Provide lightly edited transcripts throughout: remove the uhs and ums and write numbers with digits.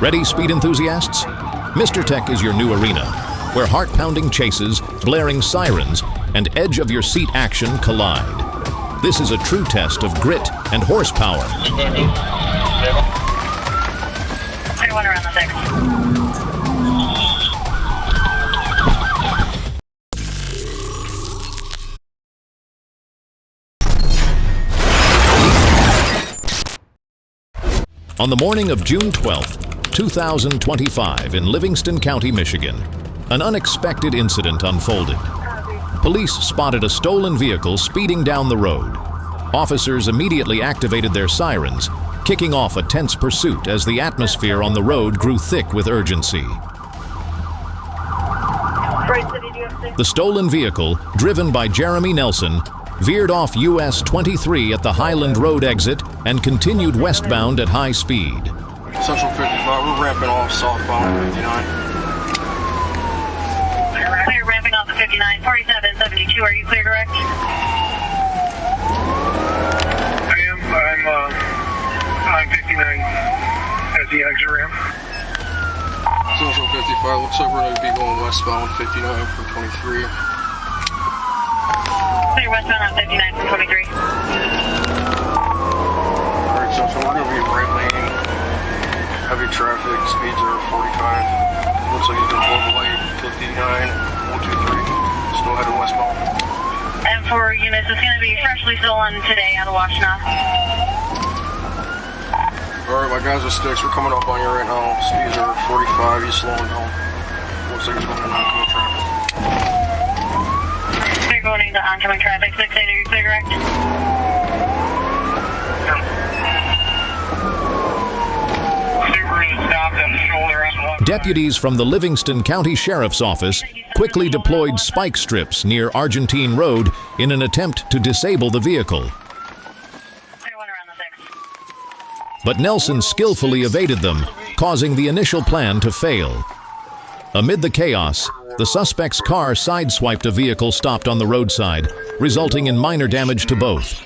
Ready, speed enthusiasts? Mr. Tech is your new arena, where heart-pounding chases, blaring sirens, and edge-of-your-seat action collide. This is a true test of grit and horsepower. Everyone around the 6. On the morning of June 12, 2025 in Livingston County, Michigan, an unexpected incident unfolded. Police spotted a stolen vehicle speeding down the road. Officers immediately activated their sirens, kicking off a tense pursuit as the atmosphere on the road grew thick with urgency. The stolen vehicle, driven by Jeremy Nelson, veered off US 23 at the Highland Road exit and continued westbound at high speed. Central 55, we're ramping off southbound 59. Clear, ramping off the 59, 4772, are you clear direct? I am, I'm 59 as the exit ramp. Central 55, looks like we're going to be going westbound 59 from 23. Clear westbound on 59 from 23. Alright, so we're going to be right lane. Heavy traffic, speeds are 45. Looks like he's been pulled away, 59, 123. Still headed westbound. And for units, it's going to be freshly stolen today out of Washtenaw. Alright, my guys with sticks, we're coming up on you right now. Speeds are 45, he's slowing down. Looks like he's going to oncoming traffic. Clear going into oncoming traffic, 68, are you clear direct? Deputies from the Livingston County Sheriff's Office quickly deployed spike strips near Argentine Road in an attempt to disable the vehicle. But Nelson skillfully evaded them, causing the initial plan to fail. Amid the chaos, the suspect's car sideswiped a vehicle stopped on the roadside, resulting in minor damage to both.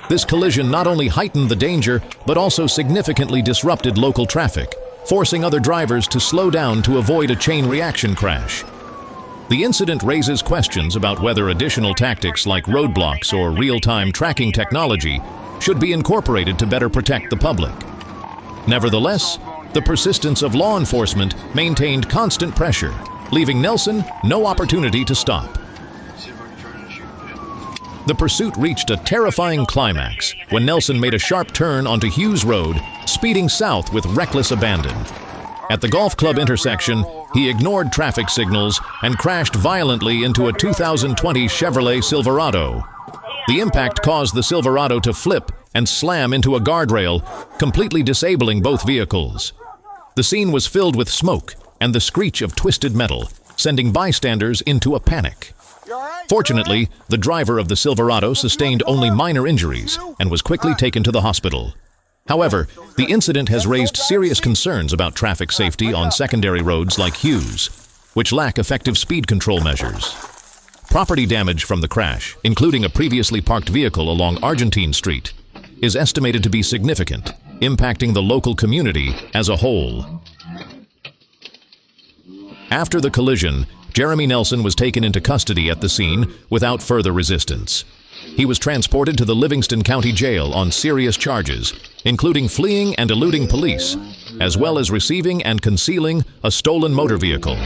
This collision not only heightened the danger, but also significantly disrupted local traffic, forcing other drivers to slow down to avoid a chain reaction crash. The incident raises questions about whether additional tactics like roadblocks or real-time tracking technology should be incorporated to better protect the public. Nevertheless, the persistence of law enforcement maintained constant pressure, leaving Nelson no opportunity to stop. The pursuit reached a terrifying climax when Nelson made a sharp turn onto Hughes Road, speeding south with reckless abandon. At the golf club intersection, he ignored traffic signals and crashed violently into a 2020 Chevrolet Silverado. The impact caused the Silverado to flip and slam into a guardrail, completely disabling both vehicles. The scene was filled with smoke and the screech of twisted metal, sending bystanders into a panic. Fortunately, the driver of the Silverado sustained only minor injuries and was quickly taken to the hospital. However, the incident has raised serious concerns about traffic safety on secondary roads like Hughes, which lack effective speed control measures. Property damage from the crash, including a previously parked vehicle along Argentine Street, is estimated to be significant, impacting the local community as a whole. After the collision, Jeremy Nelson was taken into custody at the scene without further resistance. He was transported to the Livingston County Jail on serious charges, including fleeing and eluding police, as well as receiving and concealing a stolen motor vehicle.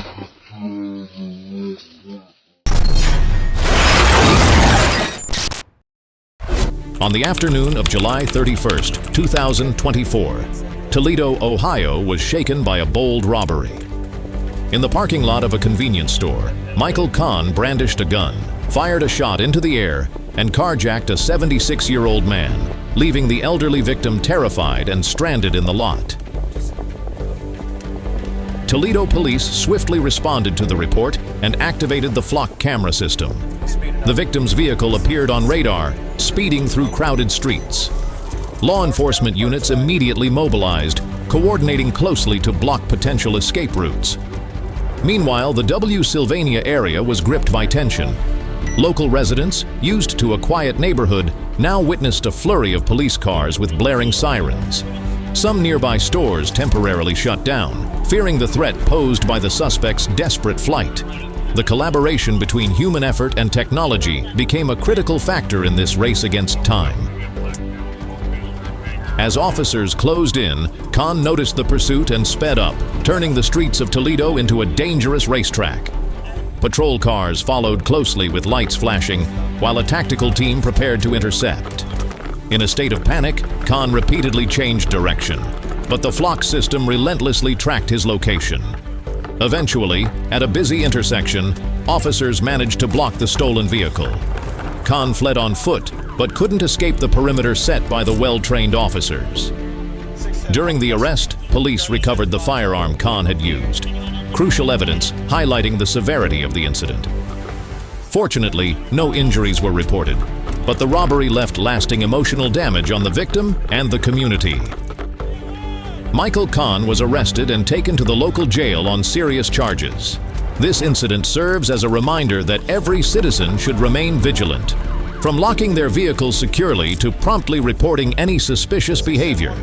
On the afternoon of July 31st, 2024, Toledo, Ohio was shaken by a bold robbery. In the parking lot of a convenience store, Michael Kahn brandished a gun, fired a shot into the air, and carjacked a 76-year-old man, leaving the elderly victim terrified and stranded in the lot. Toledo police swiftly responded to the report and activated the flock camera system. The victim's vehicle appeared on radar, speeding through crowded streets. Law enforcement units immediately mobilized, coordinating closely to block potential escape routes. Meanwhile, the W. Sylvania area was gripped by tension. Local residents, used to a quiet neighborhood, now witnessed a flurry of police cars with blaring sirens. Some nearby stores temporarily shut down, fearing the threat posed by the suspect's desperate flight. The collaboration between human effort and technology became a critical factor in this race against time. As officers closed in, Khan noticed the pursuit and sped up, turning the streets of Toledo into a dangerous racetrack. Patrol cars followed closely with lights flashing, while a tactical team prepared to intercept. In a state of panic, Khan repeatedly changed direction, but the flock system relentlessly tracked his location. Eventually, at a busy intersection, officers managed to block the stolen vehicle. Khan fled on foot, but couldn't escape the perimeter set by the well-trained officers. During the arrest, police recovered the firearm Khan had used, crucial evidence highlighting the severity of the incident. Fortunately, no injuries were reported, but the robbery left lasting emotional damage on the victim and the community. Michael Khan was arrested and taken to the local jail on serious charges. This incident serves as a reminder that every citizen should remain vigilant, from locking their vehicles securely to promptly reporting any suspicious behavior.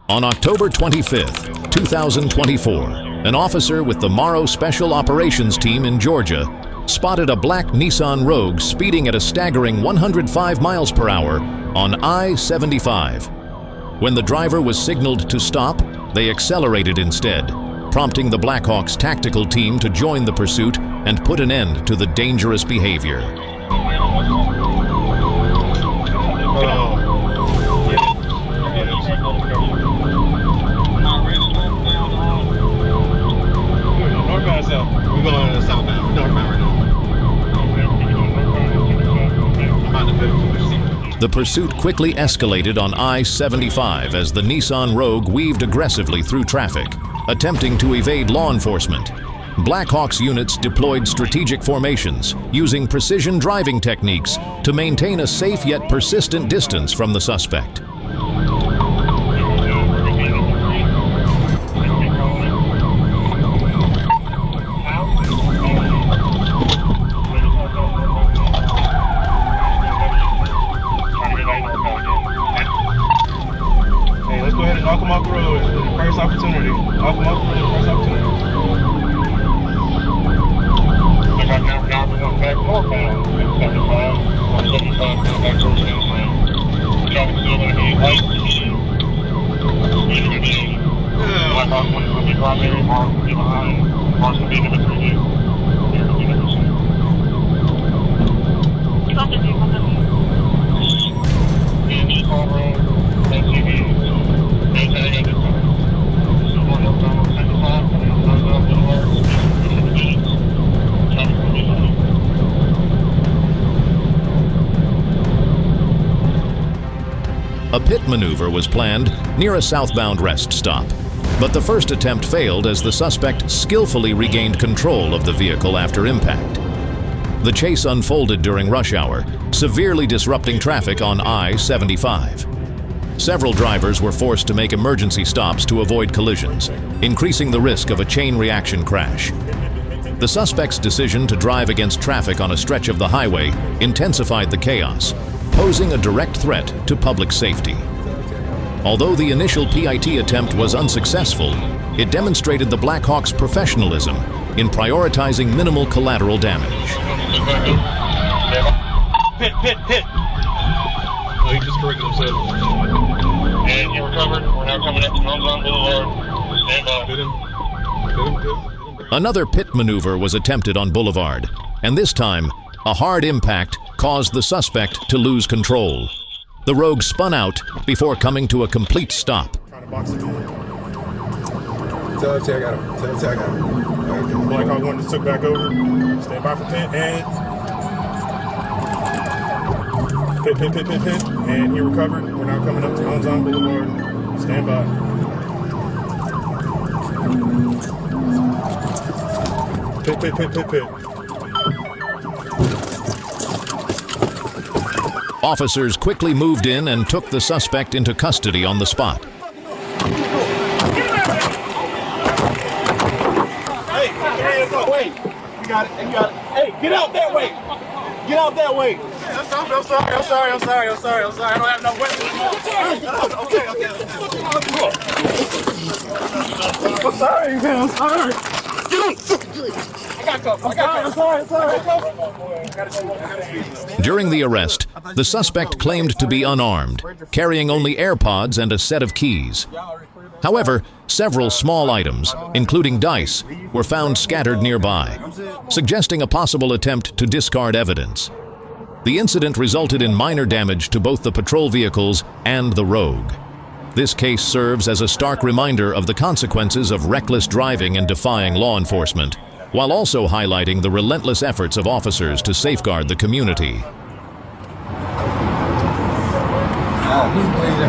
On October 25, 2024, an officer with the Morrow Special Operations Team in Georgia spotted a black Nissan Rogue speeding at a staggering 105 miles per hour on I-75. When the driver was signaled to stop, they accelerated instead, prompting the Blackhawks tactical team to join the pursuit and put an end to the dangerous behavior. We're going southbound, northbound right now. The pursuit quickly escalated on I-75 as the Nissan Rogue weaved aggressively through traffic, attempting to evade law enforcement. Blackhawks units deployed strategic formations, using precision driving techniques to maintain a safe yet persistent distance from the suspect. Knock him off the road. First opportunity. Knock him off the road. First opportunity. I got now down to one back northbound. 75. 175 now back towards Hillsland. Traffic still going to be light. Blackhawk 1 will be primary. Mark will be behind. Mark's going to be number 3. Here will be number 2. BMG Car Road. SUV. A pit maneuver was planned near a southbound rest stop, but the first attempt failed as the suspect skillfully regained control of the vehicle after impact. The chase unfolded during rush hour, severely disrupting traffic on I-75. Several drivers were forced to make emergency stops to avoid collisions, increasing the risk of a chain reaction crash. The suspect's decision to drive against traffic on a stretch of the highway intensified the chaos, posing a direct threat to public safety. Although the initial PIT attempt was unsuccessful, it demonstrated the Blackhawks' professionalism in prioritizing minimal collateral damage. Pit. Oh, he just corrected himself. And you recovered. We're now coming up to Homes Boulevard. Stand by. Good. Another pit maneuver was attempted on Boulevard, and this time, a hard impact caused the suspect to lose control. The Rogue spun out before coming to a complete stop. Trying to box him in. Tell I got him. Blackhawk 1 just took back over. Stand by for pit and... Pit. And he recovered. We're now coming up to Homes Boulevard. Stand by. Pit. Officers quickly moved in and took the suspect into custody on the spot. Hey, wait. You got it. You got it. Hey, get out that way. Get out that way. I'm sorry. I'm sorry. I'm sorry. I'm sorry. I'm sorry. I'm sorry. I don't have no weapons. Okay. I'm sorry, man. I'm sorry. Get him. I got to go. I'm sorry. During the arrest, the suspect claimed to be unarmed, carrying only AirPods and a set of keys. However, several small items, including dice, were found scattered nearby, suggesting a possible attempt to discard evidence. The incident resulted in minor damage to both the patrol vehicles and the rogue. This case serves as a stark reminder of the consequences of reckless driving and defying law enforcement, while also highlighting the relentless efforts of officers to safeguard the community.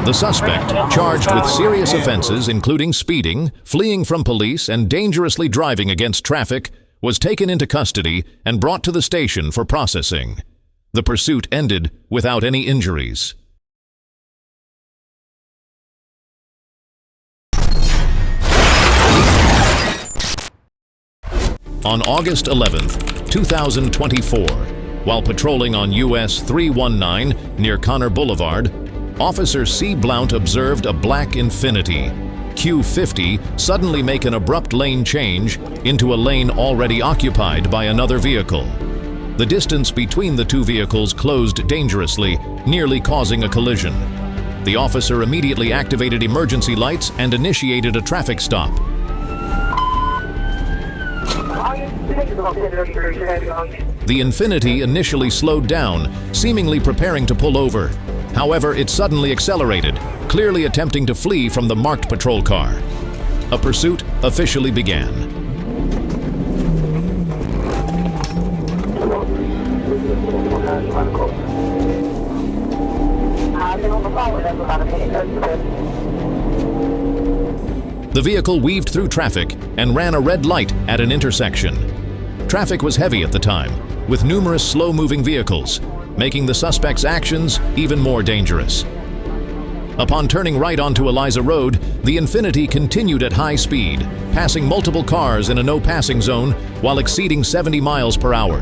The suspect, charged with serious offenses including speeding, fleeing from police, and dangerously driving against traffic, was taken into custody and brought to the station for processing. The pursuit ended without any injuries. On August 11, 2024, while patrolling on US 319 near Connor Boulevard, Officer C. Blount observed a black Infiniti Q50 suddenly make an abrupt lane change into a lane already occupied by another vehicle. The distance between the two vehicles closed dangerously, nearly causing a collision. The officer immediately activated emergency lights and initiated a traffic stop. The Infiniti initially slowed down, seemingly preparing to pull over. However, it suddenly accelerated, clearly attempting to flee from the marked patrol car. A pursuit officially began. The vehicle weaved through traffic and ran a red light at an intersection. Traffic was heavy at the time, with numerous slow-moving vehicles, making the suspect's actions even more dangerous. Upon turning right onto Eliza Road, the Infiniti continued at high speed, passing multiple cars in a no-passing zone while exceeding 70 miles per hour.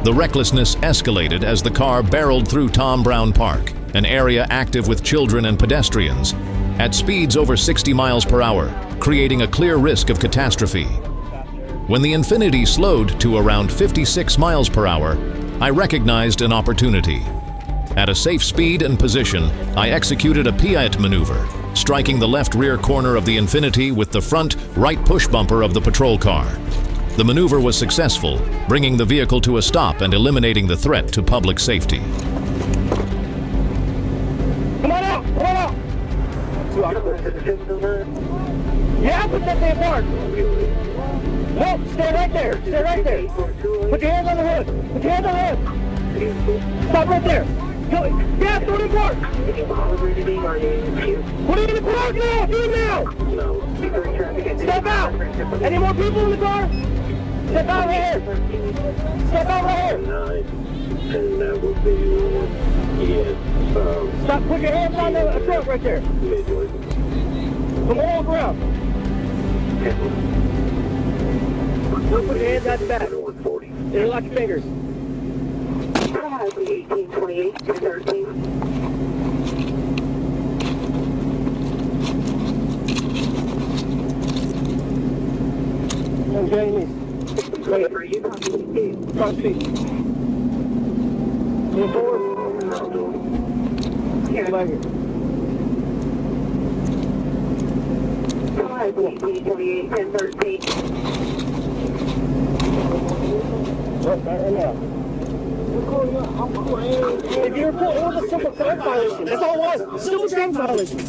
The recklessness escalated as the car barreled through Tom Brown Park, an area active with children and pedestrians, at speeds over 60 miles per hour, creating a clear risk of catastrophe. When the Infiniti slowed to around 56 miles per hour, I recognized an opportunity. At a safe speed and position, I executed a pirouette maneuver, striking the left rear corner of the Infiniti with the front right push bumper of the patrol car. The maneuver was successful, bringing the vehicle to a stop and eliminating the threat to public safety. Come on out! Come on out! Yeah, put that damn bar. No, stay right there. Stay right there. Put your hands on the hood. Put your hands on the hood. Stop right there. Go. Yeah, throw the bar. Put it in the car now. Do it now. Step out. Any more people in the car? Step out right here. Step out right here. And that would be, yes. Stop. Put your hands on the truck right there. Come on around. Don't put your hands at the back. Interlock your fingers. 1828 to 13. Okay, cross feet. Move forward. Come back here. 1828 10 13. Right now. If you report, it was a simple traffic violation. That's all it was. Simple traffic violation.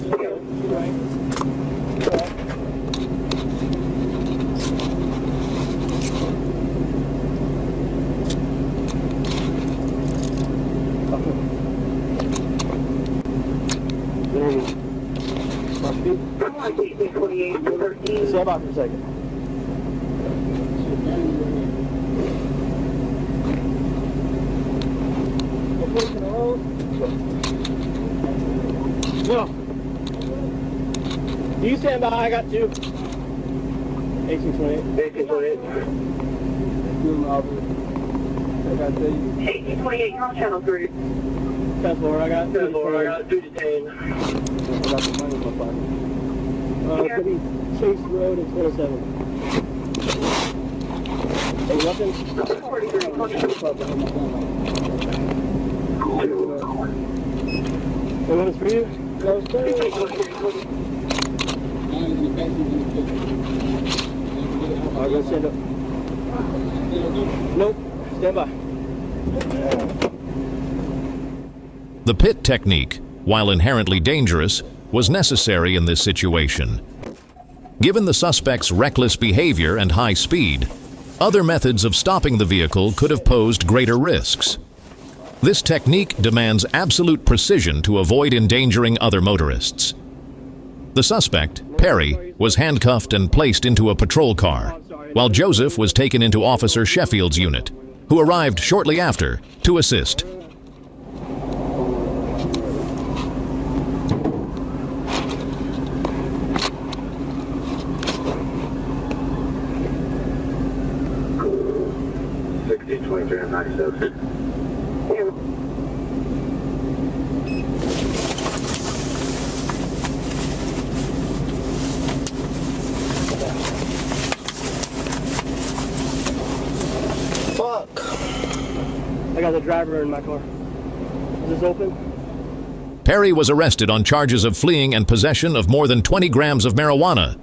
Step out for a second. No. You stand by, I got two. 1828. 1828. 28, channel 3. 10-4, I got 2 detained. I got the money in my pocket. Could be Chase Road and 27. Hey, nothing? 43. What is for you? I'll go stand up. Nope. Stand by. The pit technique, while inherently dangerous, was necessary in this situation. Given the suspect's reckless behavior and high speed, other methods of stopping the vehicle could have posed greater risks. This technique demands absolute precision to avoid endangering other motorists. The suspect, Perry, was handcuffed and placed into a patrol car, while Joseph was taken into Officer Sheffield's unit, who arrived shortly after to assist. I got the driver in my car. Is this open? Perry was arrested on charges of fleeing and possession of more than 20 grams of marijuana.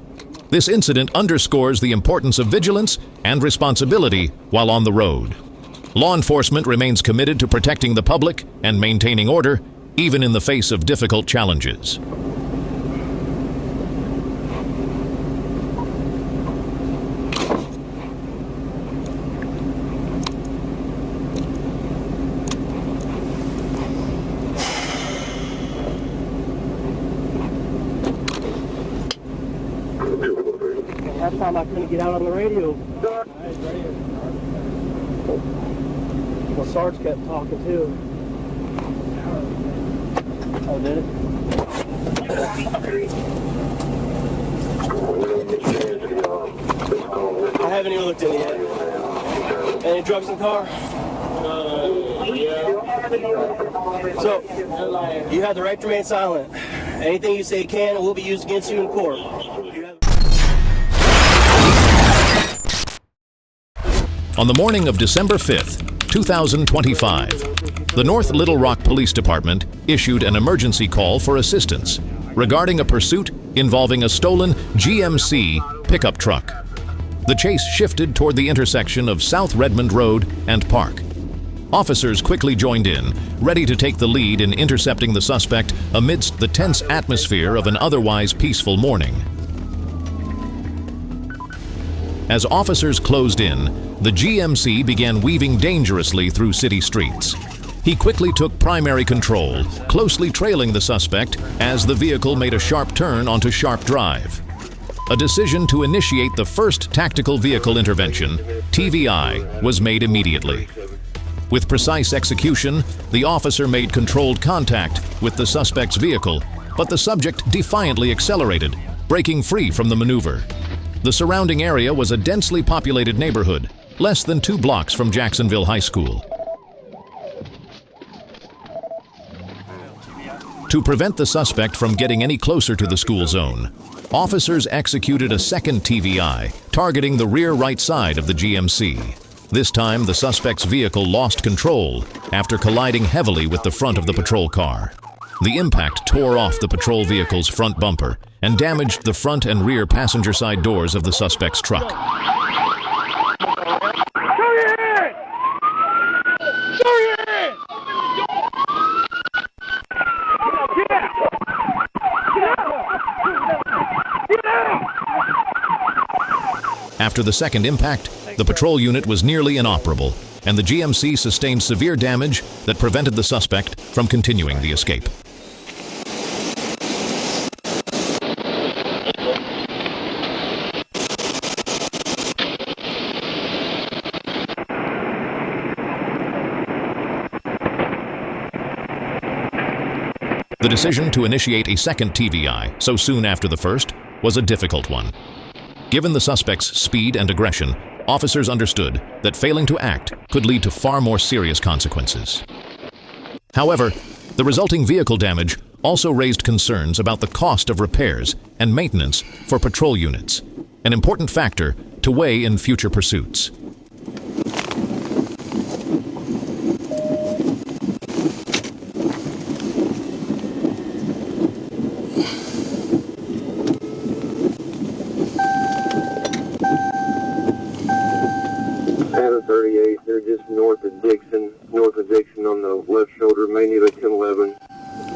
This incident underscores the importance of vigilance and responsibility while on the road. Law enforcement remains committed to protecting the public and maintaining order, even in the face of difficult challenges. Last time I couldn't get out on the radio. Well, Sarge kept talking too. Oh, did it? I haven't even looked in it yet. Any drugs in the car? So, you have the right to remain silent. Anything you say can and will be used against you in court. On the morning of December 5th, 2025, the North Little Rock Police Department issued an emergency call for assistance regarding a pursuit involving a stolen GMC pickup truck. The chase shifted toward the intersection of South Redmond Road and Park. Officers quickly joined in, ready to take the lead in intercepting the suspect amidst the tense atmosphere of an otherwise peaceful morning. As officers closed in, the GMC began weaving dangerously through city streets. He quickly took primary control, closely trailing the suspect as the vehicle made a sharp turn onto Sharp Drive. A decision to initiate the first tactical vehicle intervention, TVI, was made immediately. With precise execution, the officer made controlled contact with the suspect's vehicle, but the subject defiantly accelerated, breaking free from the maneuver. The surrounding area was a densely populated neighborhood, less than 2 blocks from Jacksonville High School. To prevent the suspect from getting any closer to the school zone, officers executed a second TVI, targeting the rear right side of the GMC. This time, the suspect's vehicle lost control after colliding heavily with the front of the patrol car. The impact tore off the patrol vehicle's front bumper and damaged the front and rear passenger side doors of the suspect's truck. After the second impact, the patrol unit was nearly inoperable, and the GMC sustained severe damage that prevented the suspect from continuing the escape. The decision to initiate a second TVI so soon after the first was a difficult one. Given the suspect's speed and aggression, officers understood that failing to act could lead to far more serious consequences. However, the resulting vehicle damage also raised concerns about the cost of repairs and maintenance for patrol units, an important factor to weigh in future pursuits. Santa 38, they're just north of Dixon on the left shoulder, may need a 1011.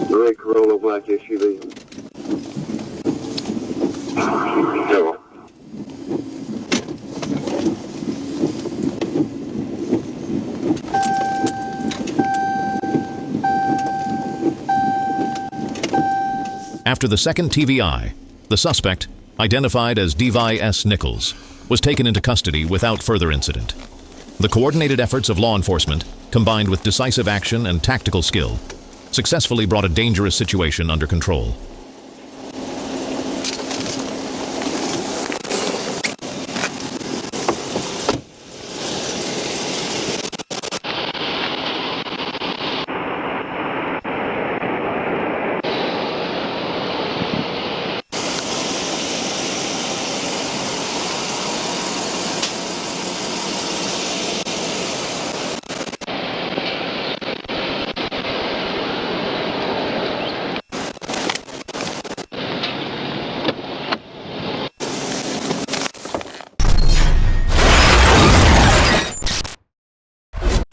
Red Corolla, black SUV. No. After the second TVI, the suspect, identified as Devi S. Nichols, was taken into custody without further incident. The coordinated efforts of law enforcement, combined with decisive action and tactical skill, successfully brought a dangerous situation under control.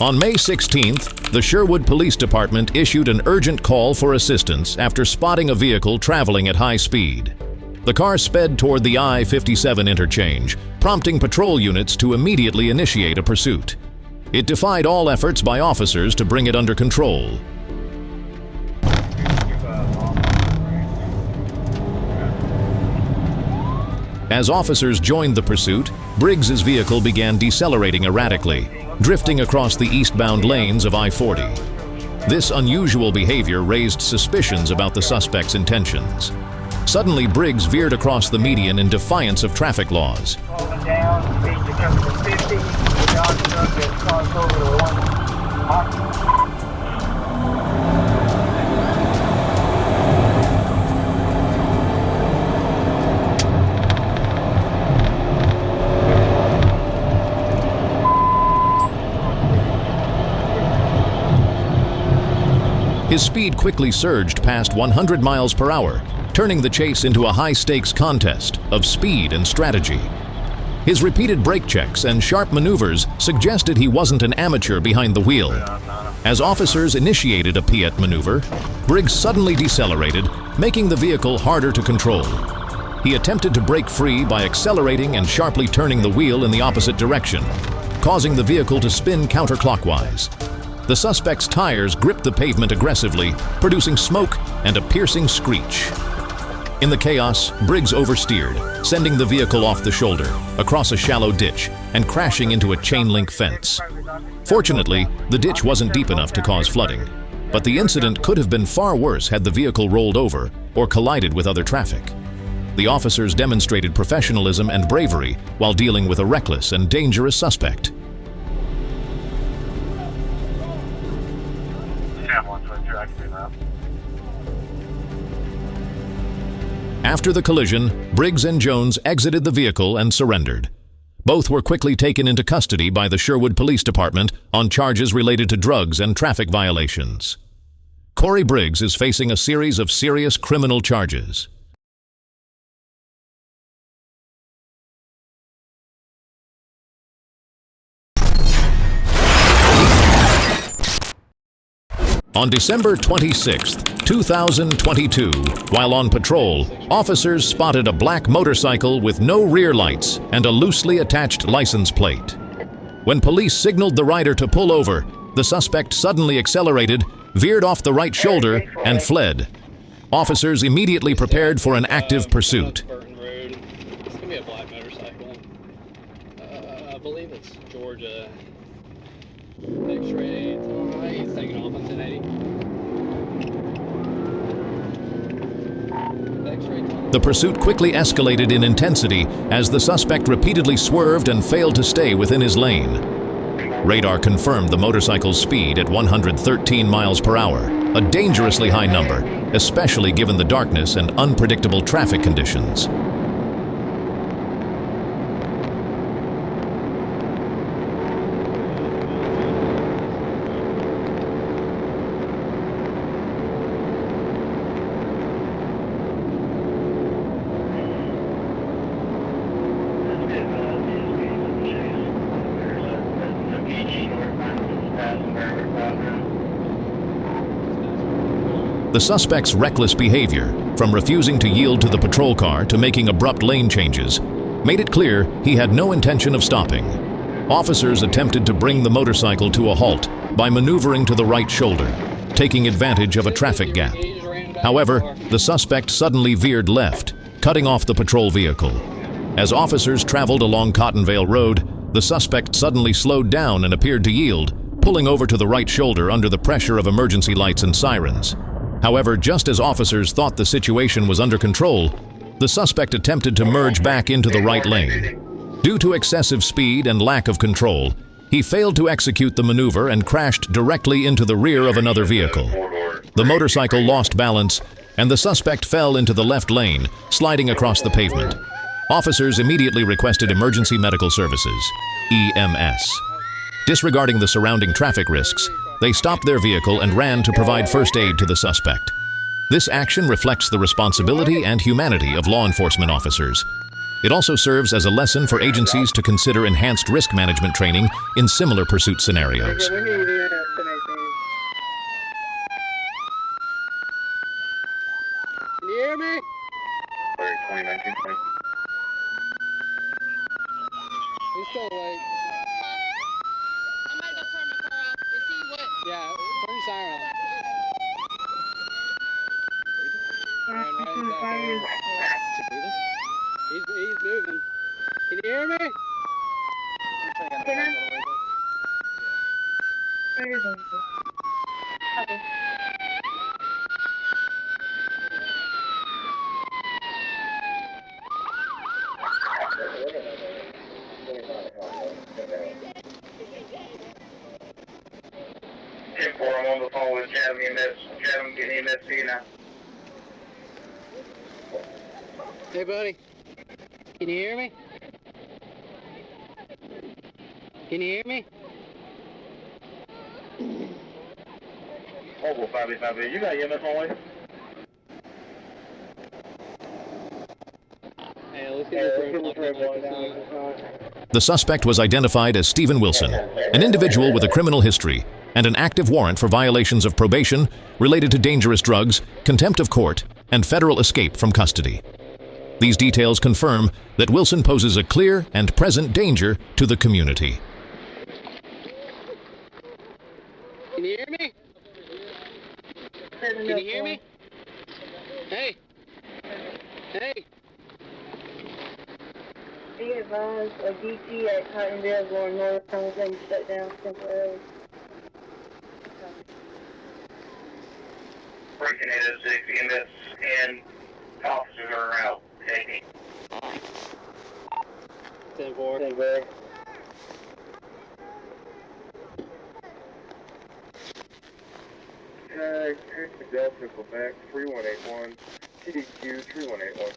On May 16th, the Sherwood Police Department issued an urgent call for assistance after spotting a vehicle traveling at high speed. The car sped toward the I-57 interchange, prompting patrol units to immediately initiate a pursuit. It defied all efforts by officers to bring it under control. As officers joined the pursuit, Briggs's vehicle began decelerating erratically, drifting across the eastbound lanes of I-40. This unusual behavior raised suspicions about the suspect's intentions. Suddenly, Briggs veered across the median in defiance of traffic laws. Down, speed to come to 50, the Dodge truck has crossed over to 1. His speed quickly surged past 100 miles per hour, turning the chase into a high-stakes contest of speed and strategy. His repeated brake checks and sharp maneuvers suggested he wasn't an amateur behind the wheel. As officers initiated a Piet maneuver, Briggs suddenly decelerated, making the vehicle harder to control. He attempted to break free by accelerating and sharply turning the wheel in the opposite direction, causing the vehicle to spin counterclockwise. The suspect's tires gripped the pavement aggressively, producing smoke and a piercing screech. In the chaos, Briggs oversteered, sending the vehicle off the shoulder, across a shallow ditch, and crashing into a chain-link fence. Fortunately, the ditch wasn't deep enough to cause flooding, but the incident could have been far worse had the vehicle rolled over or collided with other traffic. The officers demonstrated professionalism and bravery while dealing with a reckless and dangerous suspect. After the collision, Briggs and Jones exited the vehicle and surrendered. Both were quickly taken into custody by the Sherwood Police Department on charges related to drugs and traffic violations. Corey Briggs is facing a series of serious criminal charges. On December 26, 2022, while on patrol, officers spotted a black motorcycle with no rear lights and a loosely attached license plate. When police signaled the rider to pull over, the suspect suddenly accelerated, veered off the right shoulder, and fled. Officers immediately prepared for an active pursuit. It's gonna be a black motorcycle. I believe it's Georgia. X-ray. He's taking off on 1080. X-ray. The pursuit quickly escalated in intensity as the suspect repeatedly swerved and failed to stay within his lane. Radar confirmed the motorcycle's speed at 113 miles per hour, a dangerously high number, especially given the darkness and unpredictable traffic conditions. The suspect's reckless behavior, from refusing to yield to the patrol car to making abrupt lane changes, made it clear he had no intention of stopping. Officers attempted to bring the motorcycle to a halt by maneuvering to the right shoulder, taking advantage of a traffic gap. However, the suspect suddenly veered left, cutting off the patrol vehicle. As officers traveled along Cottonvale Road, the suspect suddenly slowed down and appeared to yield, pulling over to the right shoulder under the pressure of emergency lights and sirens. However, just as officers thought the situation was under control, the suspect attempted to merge back into the right lane. Due to excessive speed and lack of control, he failed to execute the maneuver and crashed directly into the rear of another vehicle. The motorcycle lost balance, and the suspect fell into the left lane, sliding across the pavement. Officers immediately requested emergency medical services, EMS. Disregarding the surrounding traffic risks, they stopped their vehicle and ran to provide first aid to the suspect. This action reflects the responsibility and humanity of law enforcement officers. It also serves as a lesson for agencies to consider enhanced risk management training in similar pursuit scenarios. Can you hear me? 2019, 20. He's still awake. I'm gonna go turn my car off. Is he what? Yeah, turn your siren off. Ran right in the back door. Is he breathing? He's moving. Can you hear me? Can I? Where is it? Okay. I'm on the phone with Chatham getting EMS to you now. Hey, buddy. Can you hear me? Can you hear me? Oh, well, 585, you got EMS on way? Hey, let's get this road down. The suspect was identified as Stephen Wilson, an individual with a criminal history and an active warrant for violations of probation related to dangerous drugs, contempt of court, and federal escape from custody. These details confirm that Wilson poses a clear and present danger to the community. Can you hear me? Can you hear me? Hey! Hey! Be advised, a DT at Cottonville going north, being shut down temporarily. Breaking 806 EMS and officers are out. Taking. 10-4. Here's the Delta, Quebec, 3181, TDQ 3181.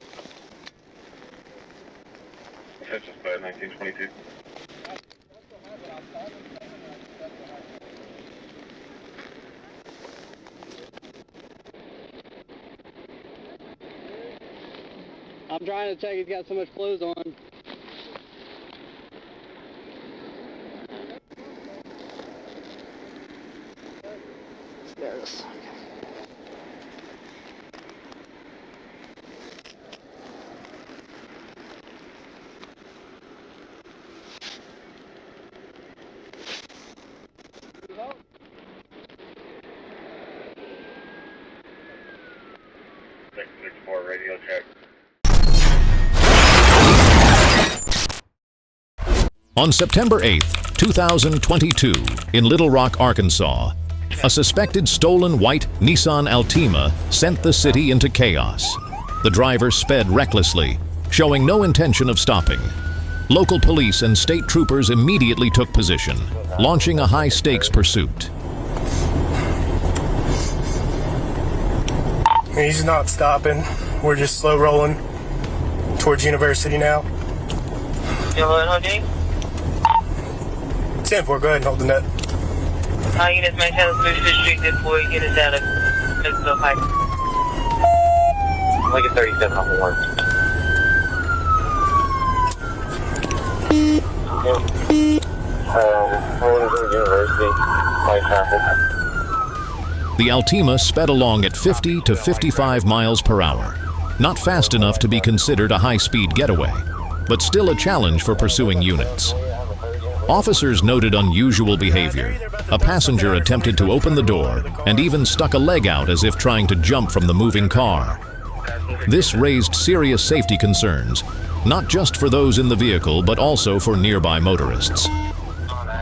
That's just by 1922. I'm trying to check he's got so much clothes on. There it is. Okay. 664 radio check. On September 8, 2022, in Little Rock, Arkansas, a suspected stolen white Nissan Altima sent the city into chaos. The driver sped recklessly, showing no intention of stopping. Local police and state troopers immediately took position, launching a high-stakes pursuit. He's not stopping. We're just slow rolling towards University now. Okay. 10-4, go ahead and hold the net. Units maintain the street before you get us out of Mexico Pike. Like a 37 off the one. University, light traffic. The Altima sped along at 50 to 55 miles per hour. Not fast enough to be considered a high-speed getaway, but still a challenge for pursuing units. Officers noted unusual behavior. A passenger attempted to open the door and even stuck a leg out as if trying to jump from the moving car. This raised serious safety concerns, not just for those in the vehicle, but also for nearby motorists.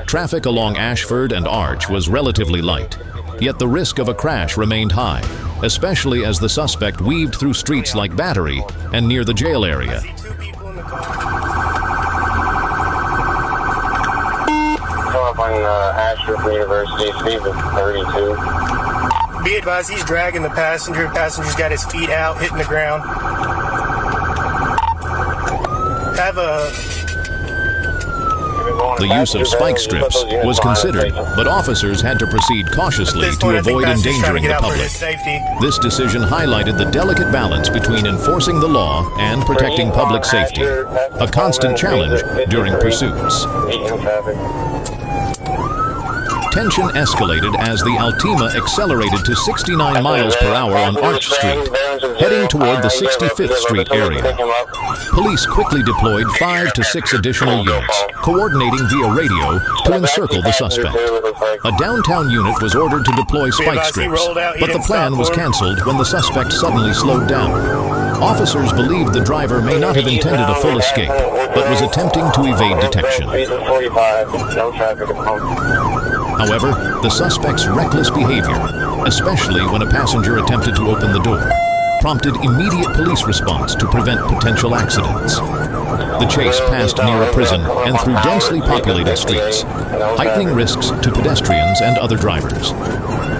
Traffic along Ashford and Arch was relatively light, yet the risk of a crash remained high, especially as the suspect weaved through streets like Battery and near the jail area. Up on Ashford from University, speed of 32. Be advised, he's dragging the passenger. Passenger's got his feet out, hitting the ground. The use of spike strips was considered, but officers had to proceed cautiously to avoid endangering the public. This decision highlighted the delicate balance between enforcing the law and protecting public safety, a constant challenge during pursuits. Tension escalated as the Altima accelerated to 69 miles per hour on Arch Street, heading toward the 65th Street area. Police quickly deployed 5 to 6 additional units, coordinating via radio to encircle the suspect. A downtown unit was ordered to deploy spike strips, but the plan was canceled when the suspect suddenly slowed down. Officers believed the driver may not have intended a full escape, but was attempting to evade detection. However, the suspect's reckless behavior, especially when a passenger attempted to open the door, prompted immediate police response to prevent potential accidents. The chase passed near a prison and through densely populated streets, heightening risks to pedestrians and other drivers.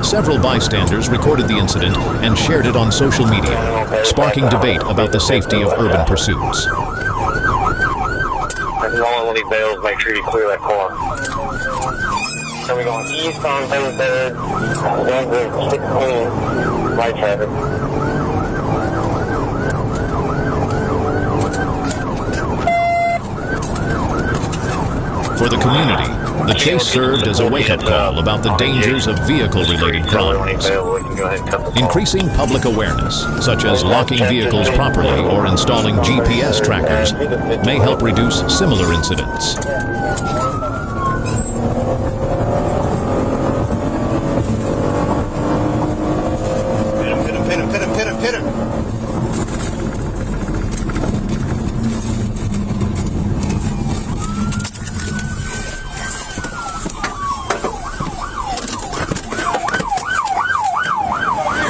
Several bystanders recorded the incident and shared it on social media, sparking debate about the safety of urban pursuits. One of these bales, make sure you clear that car. So we're going east on 33rd, down to 16, light traffic. For the community, the chase served as a wake-up call about the dangers of vehicle-related crimes. Increasing public awareness, such as locking vehicles properly or installing GPS trackers, may help reduce similar incidents. Hit him.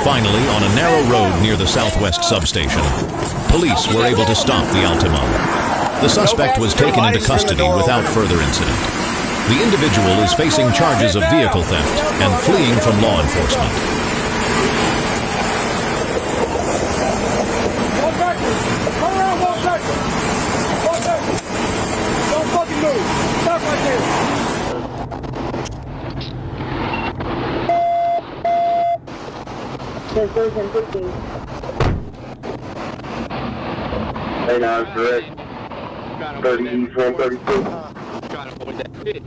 Finally, on a narrow road near the Southwest substation, police were able to stop the Altima. The suspect was taken into custody without further incident. The individual is facing charges of vehicle theft and fleeing from law enforcement. Hey, now it's correct. 34, 32. Trying to avoid that pit.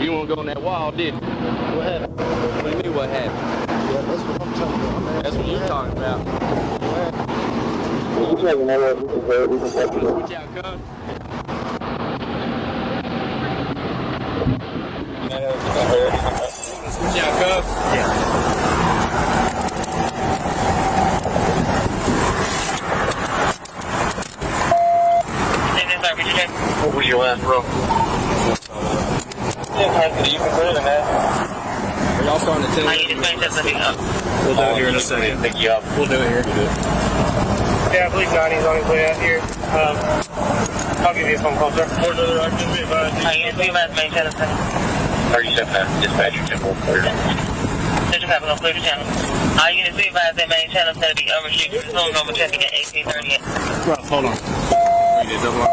You won't go on that wall, did you? What happened? What do you mean, what happened? Yeah, that's what I'm talking about. That's what you're talking about. What happened? Watch out, cuz. Watch out, cuz. Yeah. What was your last row? You can clear the net. Are y'all starting to tell me? We'll do it here in a second. We'll do it here. Yeah, I believe 90's on his way out here. I'll give you a phone call, sir. Are you maintain a second? 37, dispatcher, temple, clear. Just have to clear the channel. Are you going to see advised that main channel is going to be unrestricted? Zone number checking at 1838. Ruff, hold on. You did double up.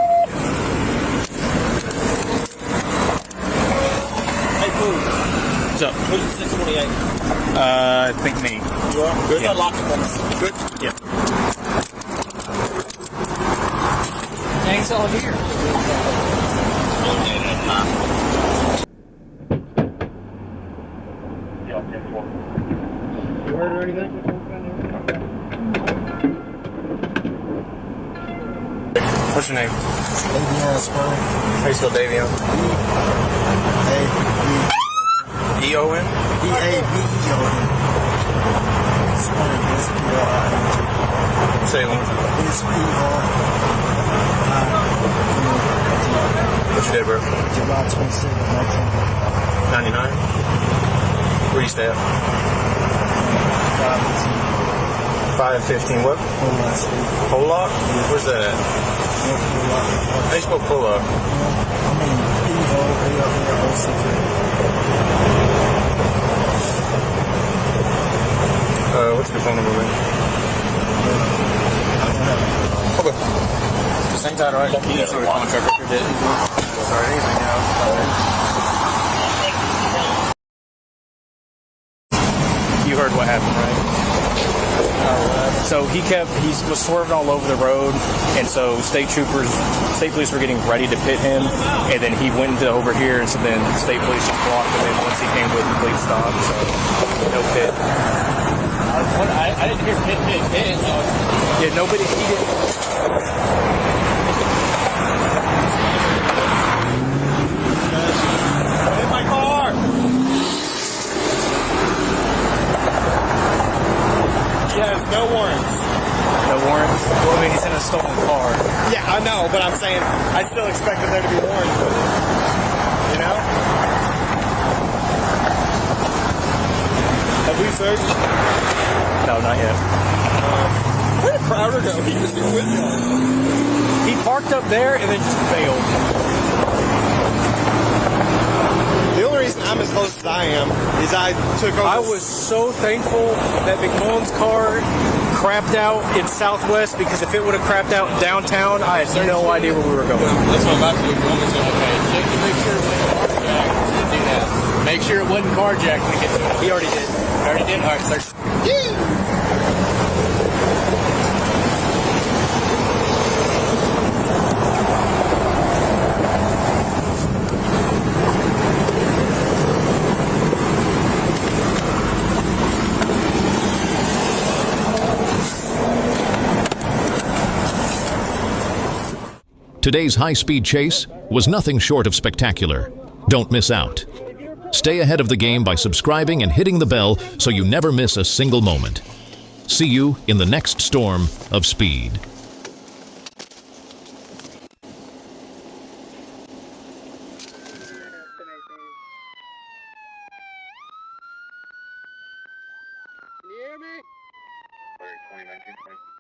Hey, Pooh. What's up? Who's the 628? I think me. You are? Good. Yeah. Lock it. Good? Yeah. Thanks all here. You heard or anything? What's your name? Davion Spur. How you spell Davion? E-O-N? D-A-V-E-O-N. Spur. S-P-R-I-N-G. Say it one more time. S-P-R. What's your date, bro? July 27, 99? Where you stay at? 515 what? Pollock? Where's that at? How you spell Pollock? What's your phone number, man? Okay. Same time, right? Yeah, so the contract record did. Sorry, anything else? You heard what happened, right? So he was swerving all over the road, and so state police were getting ready to pit him, and then he went into over here, and so then state police just blocked him, and once he came to a complete stop, so no pit. I didn't hear pit. Yeah, nobody, he didn't. In my car! Yes, no warrants. No warrants? Well, I mean, he's in a stolen car. Yeah, I know, but I'm saying I still expected there to be warrants with it. You know? Have we searched? No, not yet. Where did Crowder go? He was with y'all. He parked up there and then just bailed. The only reason I'm as close as I am is I took over. I was so thankful that McMullen's car crapped out in Southwest, because if it would have crapped out downtown, I had no idea where we were going. That's what I'm about to do. Check to make sure it wasn't carjacked. Didn't do that. Make sure it wasn't carjacked when it gets to it. He already did. Already did? All right, sir. Today's high-speed chase was nothing short of spectacular. Don't miss out. Stay ahead of the game by subscribing and hitting the bell so you never miss a single moment. See you in the next storm of speed. Can you hear me? 2019, 20.